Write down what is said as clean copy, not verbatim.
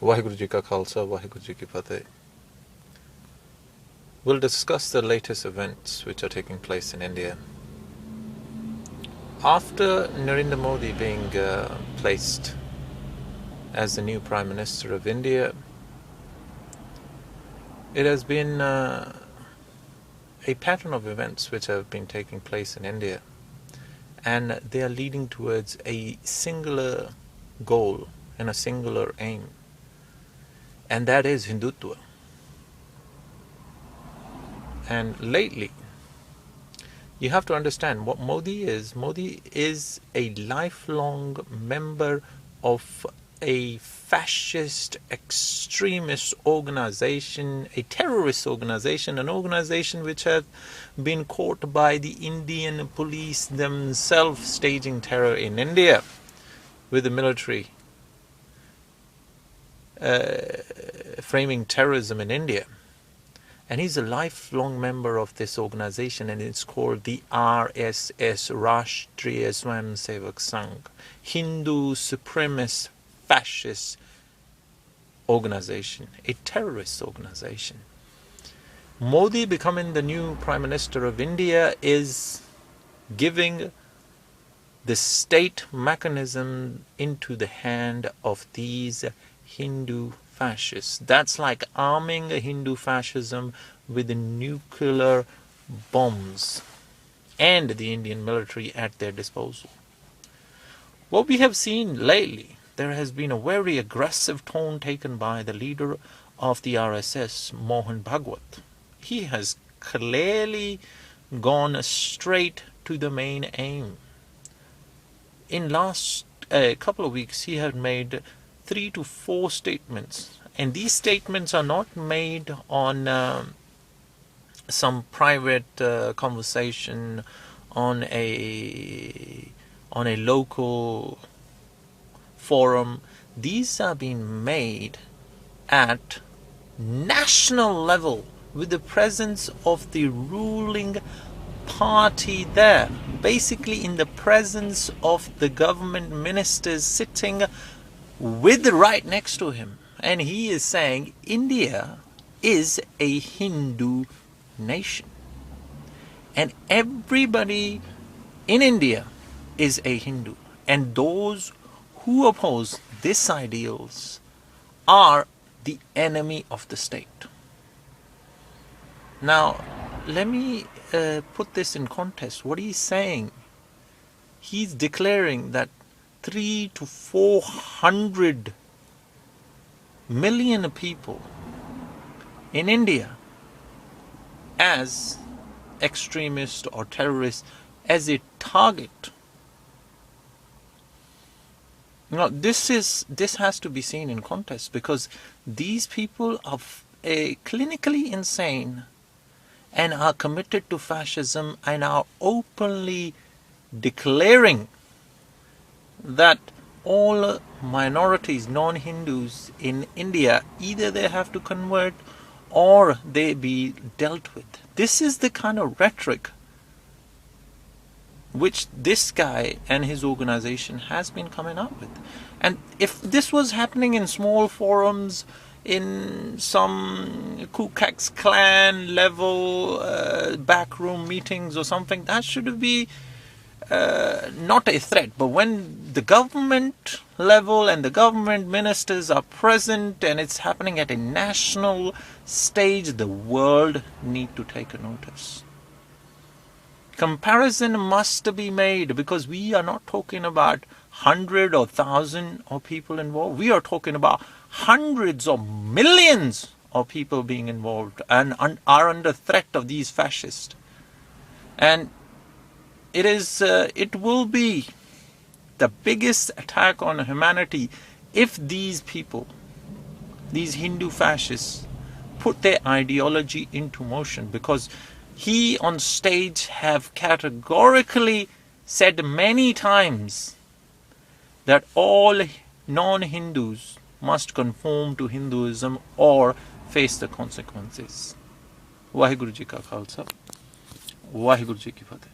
Vaheguru Ji Ka Khalsa, Vaheguru Ji Ki Fateh. We'll discuss the latest events which are taking place in India. After Narendra Modi being placed as the new Prime Minister of India, it has been a pattern of events which have been taking place in India, and they are leading towards a singular goal and a singular aim, and that is Hindutva. And lately, you have to understand what Modi is. Modi is a lifelong member of a fascist, extremist organization, a terrorist organization, an organization which has been caught by the Indian police themselves staging terror in India with the military framing terrorism in India. And he's a lifelong member of this organization, and it's called the RSS, Rashtriya Swayamsevak Sangh, Hindu supremacist fascist organization, a terrorist organization. Modi becoming the new Prime Minister of India is giving the state mechanism into the hand of these Hindu fascists. That's like arming Hindu fascism with nuclear bombs and the Indian military at their disposal. What we have seen lately, there has been a very aggressive tone taken by the leader of the RSS, Mohan Bhagwat. He has clearly gone straight to the main aim. In last couple of weeks, he had made 3 to 4 statements, and these statements are not made on some private conversation on a local forum. These are being made at national level with the presence of the ruling party there, basically in the presence of the government ministers sitting with right next to him. And he is saying India is a Hindu nation, and everybody in India is a Hindu, and those who oppose these ideals are the enemy of the state. Now, let me put this in context. What he's saying, he's declaring that 300 to 400 million people in India as extremists or terrorists, as a target. Now, this has to be seen in context, because these people are clinically insane and are committed to fascism and are openly declaring that all minorities, non-Hindus in India, either they have to convert or they be dealt with. This is the kind of rhetoric which this guy and his organization has been coming up with. And if this was happening in small forums, in some Ku Klux Klan level backroom meetings or something, that should be not a threat. But when the government level and the government ministers are present and it's happening at a national stage, the world need to take a notice. Comparison must be made, because we are not talking about 100 or 1,000 of people involved. We are talking about hundreds of millions of people being involved and are under threat of these fascists. And it will be the biggest attack on humanity if these people, these Hindu fascists, put their ideology into motion, because he on stage have categorically said many times that all non-Hindus must conform to Hinduism or face the consequences. Vaheguru Ji Ka Khalsa, Vaheguru Ji Ki Fateh.